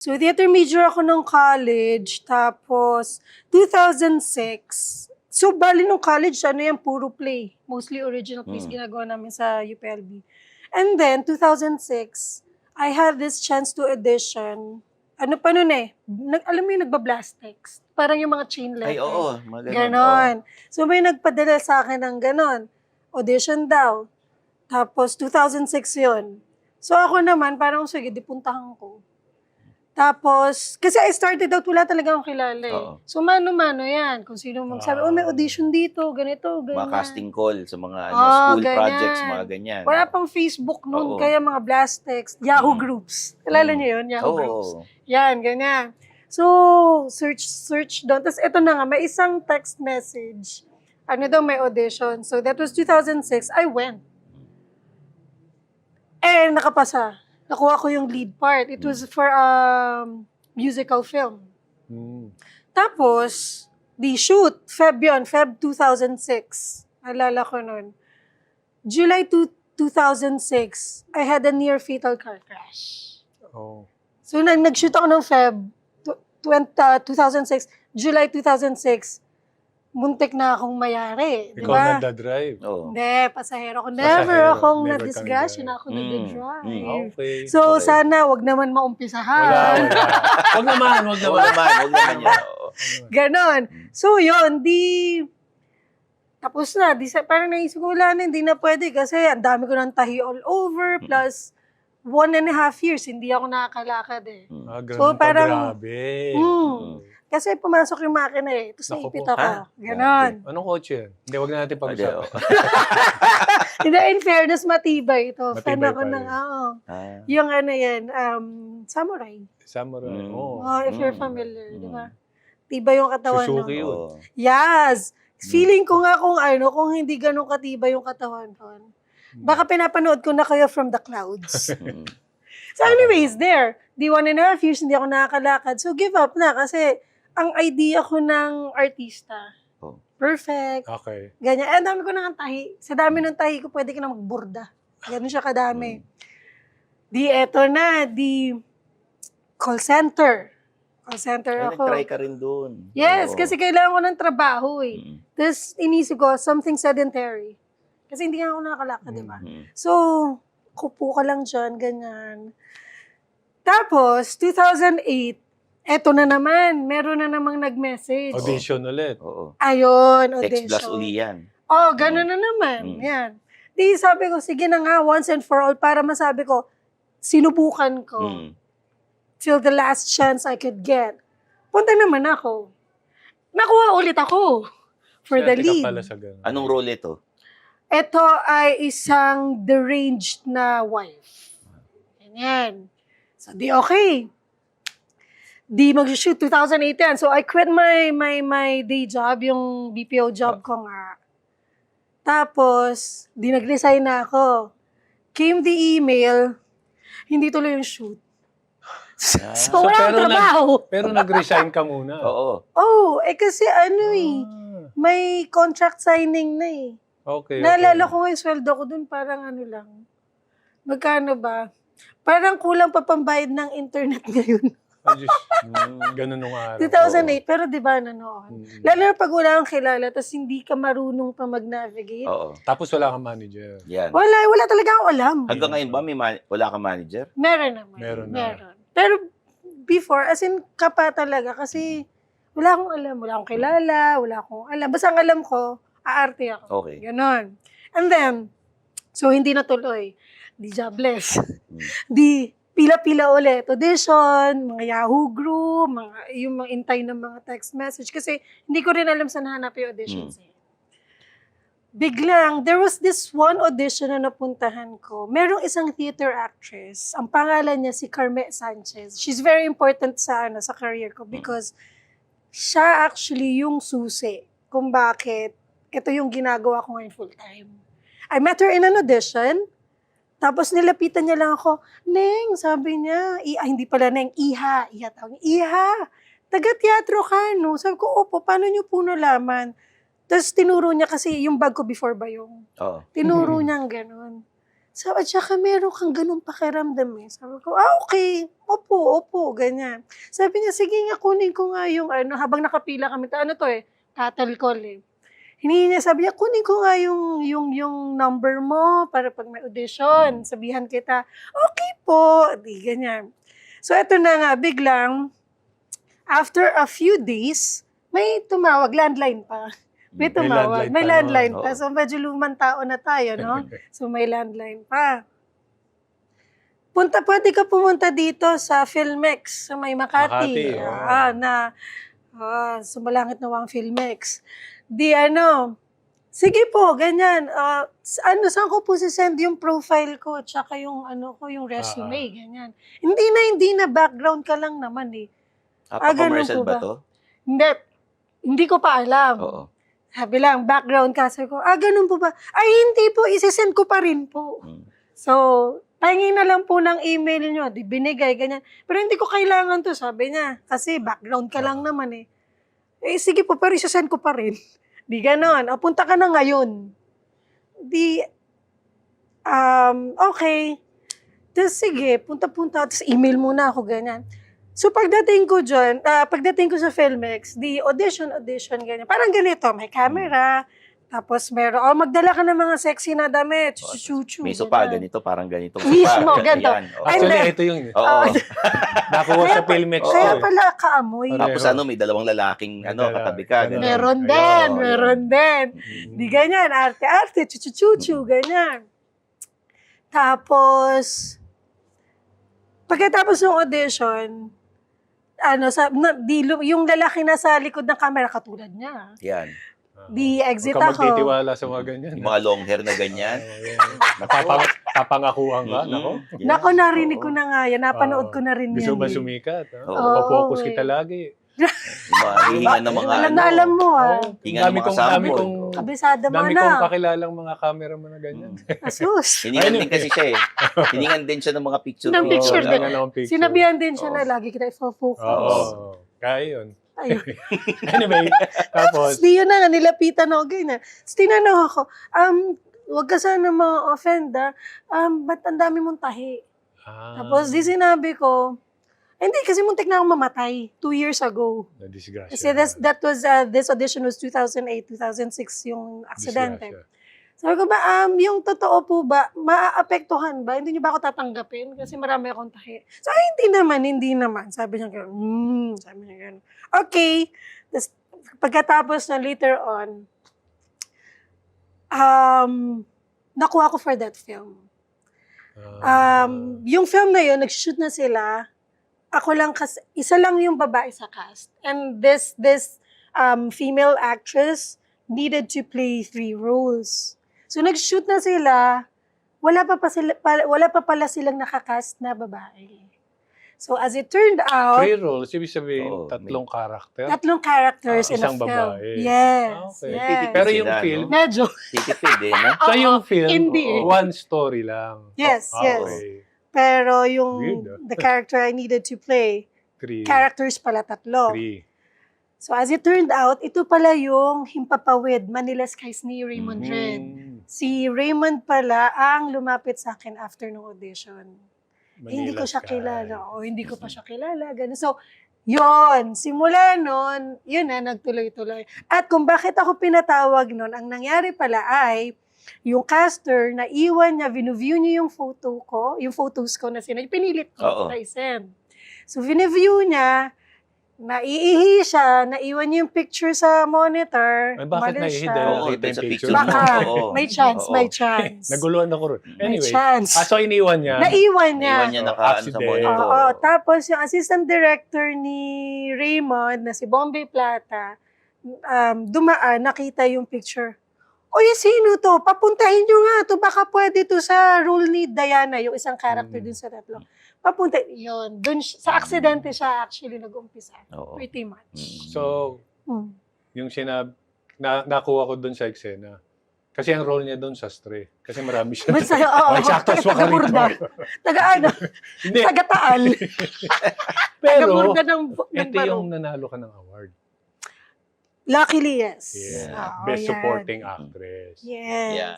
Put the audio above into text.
So, theater major ako nung college, tapos 2006. So, bali nung college, ano yan, puro play. Mostly original plays ginagawa namin sa UPLB. And then, 2006, I had this chance to audition. Ano pa nun eh, alam mo yung nagba-blast text? Parang yung mga chain letter. Ay, oo. Mga ganun. Ganon. So, may nagpadala sa akin ng ganon. Audition daw. Tapos, 2006 yun. So, ako naman, parang, sige, di puntahan ko. Tapos, kasi I started out, wala talaga akong kilala eh. Oo. So, mano-mano yan. Kung sino magsabi, may audition dito, ganito, ganyan. Mga casting call sa mga school ganyan. projects, mga ganyan. Wala pang Facebook noon, Oo. kaya mga blast text, Yahoo groups. Kilala niyo yun, Yahoo groups. Oo. Yan, ganyan. So, search doon. Tapos, ito na nga, may isang text message. Ano daw, may audition. So, that was 2006. I went. And nakapasa. Nakuha ko yung lead part. It was for a musical film. Tapos, the shoot, Feb 2006. Alala ko nun. July 2006, I had a near fatal car crash. Oh. So, nag-shoot ako ng Feb 2006, July 2006, muntik na akong mayari. Di Ikaw ba? nagda-drive. Oo. Hindi, pasahero ko. Never akong Never na-disgrasya kang na ako nag-drive. Okay. So, Okay. sana wag naman Wala. maumpisahan. Wag naman. Huwag naman yan. Oo. Ganon. So, yun, tapos na. Parang naisip ko, wala na, hindi na pwede kasi ang dami ko ng tahi all over, plus 1.5 years, hindi ako nakakalakad eh. So, parang- grabe. Kasi pumasok yung makina eh. Tapos Naku naipit po. ako. Ha? Ganon. Anong kotse yan? Hindi, wag na natin Pwede, pag-usapan. oo. Hindi, in fairness, matibay ito. Fan Matibay ako pa ng, rin. Ah. yung ano yan, samurai. Samurai. Oh. If you're familiar, di ba? Tiba yung katawan. Suzuki no? yun. Oo. Yes! Feeling ko nga kung hindi ganun katibay yung katawan ko. Baka pinapanood ko na kayo from the clouds. So anyways, there. Di 1.5 years, hindi ako nakakalakad. So give up na kasi ang idea ko ng artista, Oh. perfect, Okay. ganyan. Ang dami ko ng tahi. Sa dami ng tahi ko, pwede ka na magburda. Ganun siya kadami. Eto na, call center. Call center Ay, ako. nag-try ka rin doon. Yes, Oo. kasi kailangan ko ng trabaho eh. Tapos inisip ko, something sedentary. Kasi hindi nga ako nakakalakad, di ba? So, kupo ka lang dyan, ganyan. Tapos, 2008, eto na naman, meron na namang nag-message. Audition ulit. Oo. Ayun, Text plus audition. uli yan. Oh, gano'n na naman. Yan. Di sabi ko, sige na nga, once and for all, para masabi ko, sinubukan ko. Till the last chance I could get. Punta naman ako. Nakuha ulit ako for the Swerte ka lead. pala sa ganun. Anong role ito? Ito ay isang deranged na wife. Ganyan. So, di okay. Di mag-shoot 2008 yan. So, I quit my day job, yung BPO job ko nga. Tapos, di nag-resign na ako. Came the email, hindi tuloy yung shoot. So, wala akong trabaho. Pero nag-resign ka muna. Oo. Oh, kasi may contract signing na eh. Okay. Naalala ko nga yung sweldo ko dun, parang ano lang. Magkano ba? Parang kulang pa pambayad ng internet ngayon. Ganun nung araw. 2008, pero di ba nanoon? Lalo na pag wala kang kilala, tapos hindi ka marunong pa mag-navigate. Oo. Tapos wala kang manager. Yan. Wala talaga akong alam. Hanggang ngayon ba wala kang manager? Meron naman. Meron na. Pero before, as in, kapa talaga, kasi wala akong alam, wala akong kilala, wala akong alam. Basta ang alam ko, aarte ako. Okay. Ganon. And then, so hindi natuloy. Di jobless. Di pila-pila ulit. Audition, mga Yahoo group, yung mga intay ng mga text message. Kasi hindi ko rin alam saan hanap yung auditions. Biglang, there was this one audition na napuntahan ko. Merong isang theater actress. Ang pangalan niya si Carme Sanchez. She's very important sa career ko because siya actually yung susi kung bakit ito yung ginagawa ko ngayon full-time. I met her in an audition. Tapos nilapitan niya lang ako, Neng, sabi niya, hindi pala Neng, Iha tawag niya, Iha, taga-teatro ka, no? Sabi ko, opo, paano niyo po nalaman? Tapos tinuro niya kasi yung bag ko before ba yung, Oo. tinuro niyang ganun. So, at saka meron kang ganun pakiramdam eh. Sabi ko, okay. Opo, ganyan. Sabi niya, sige nga, kunin ko nga yung habang nakapila kami, cattle call eh. Hiningi niya, sabi niya, kunin ko nga yung number mo para pag may audition, sabihan kita, okay po, di ganyan. So, eto na nga, biglang, after a few days, may tumawag, landline pa. May tumawag, may landline pa. Oo. So, medyo lumang tao na tayo, no? So, may landline pa. Pwede ka pumunta dito sa Filmex, sa may Makati. Makati, Sumalangit na wang Filmex. Sige po, ganyan. Saan ko po send yung profile ko, tsaka yung yung resume, ganyan. Hindi na, background ka lang naman eh. Ganun Commercial po ba ba? to? Hindi ko pa alam. Oo. Sabi lang, background ka. Sabi ko, ganun po ba? Ay, hindi po, isesend ko pa rin po. So, pahingin na lang po ng email nyo. Di binigay, ganyan. Pero hindi ko kailangan to, sabi niya. Kasi background ka lang naman eh. Sige po, pero isesend ko pa rin. Di ganon. Punta ka na ngayon. Okay. Tapos sige, punta. Tapos email muna ako, ganyan. So pagdating ko sa Filmex, audition, ganyan. Parang ganito, may camera, tapos magdala ka ng mga sexy na damit, chuchu. May sopa, ganito, parang ganito. Mismo, ganito. Yan, oo. Actually, ito yung Oo. nakuha sa Filmex. Kaya ko eh. pala kaamoy. Tapos may dalawang lalaking katabi ka. ganun. Meron Ayun. din. Di ganyan, arte-arte, chuchu, ganyan. Tapos, pagkatapos ng audition, yung lalaki na sa likod ng camera, katulad niya. Yan. Exit Huwag ako. kang magtitiwala sa mga ganyan. Yung mga long hair na ganyan. Papangakuhan ka, nako. Yes. Nako, narinig ko na nga yan. Napanood Oo. ko na rin Gusto yan. ba sumikat? Oo. Focus eh. kita lagi. Yung mga hihingan ng mga Alam na alam mo Hingan ng mga sample. Kabisada mo Dami na. kong kakilalang mga cameraman na ganyan. Asus. Hiningan din kasi siya eh. Hiningan din siya ng mga picture. Ng picture din. Kailangan ng picture. Sinabihan din siya Oo. na lagi kita i-focus. Oo. Kaya yun. Ayun. Anyway, tapos, Tapos di yun na nga, nilapitan ako ganyan. Tapos tinanong ako, wag ka sana ma-offend ba't ang dami mong tahi? Tapos di sinabi ko, hindi kasi muntik na akong mamatay 2 years ago. na-disgrasya. Kasi this audition was 2008, 2006 yung aksidente. Disgrasya. Sabi ko ba, yung totoo po ba, maaapektuhan ba? Hindi niyo ba ako tatanggapin? Kasi marami akong tahi. So, hindi naman. Sabi niya gano'n. Sabi niya gano'n. Okay. Tapos, pagkatapos na later on, nakuha ko for that film. Yung film na yun, nag-shoot na sila. Ako lang, isa lang yung babae sa cast. And this female actress needed to play 3 roles. So, nag-shoot na sila, wala pa pala silang nakakast na babae. So, as it turned out, 3 roles, ibig sabihin, Oo, 3 karakter. 3 characters in a isang film. babae. Yes, Okay. yes. Pero yung Sila, film, Medyo. Titipid eh, no? so yung film, hindi. one story lang. Yes, yes. Okay. Pero yung Weird, the character I needed to play, 3. characters pala 3. 3. So, as it turned out, ito pala yung Himpapawid, Manila Skies ni Raymond Red. Si Raymond pala ang lumapit sa akin after ng audition. Hindi ko siya kilala. O, hindi ko pa siya kilala. Ganun. So, yun. Simula nun, yun na, nagtuloy-tuloy. At kung bakit ako pinatawag nun, ang nangyari pala ay, yung caster, naiwan niya, view niya yung photos ko na pinilit ko Oo. na isend. So, view niya, naiihi siya, naiwan niya yung picture sa monitor. Ay, bakit umalis naiihi siya. dahil Oo, nakita dun yung sa picture picture mo? Baka, Oo. may chance, Oo. may chance. Naguluhan ako rin. May Anyway, chance. so iniwan niya. Naiwan niya. Iwan niya naka sa Accident. monitor. Oo, tapos yung assistant director ni Raymond, na si Bombay Plata, dumaan, nakita yung picture. Oy, sino to? Papuntahin nyo nga to. Baka pwede to sa role ni Diana, yung isang character dun sa 3. Papunta, yun. Dun, sa aksidente siya actually nag-umpisa. Oo. Pretty much. So, Mm. yung nakuha ko doon sa eksena. Kasi ang role niya doon sastre. Kasi marami siya. Basta, oo. May saktos pa ka rito. Taga-burda. Taga-ano? Hindi. Taga-taal. Pero, Taga-burda ng ito barong. yung nanalo ka ng award. Luckily, yes. Yeah. Oo, Best yan. Supporting Actress. Yes. Yeah.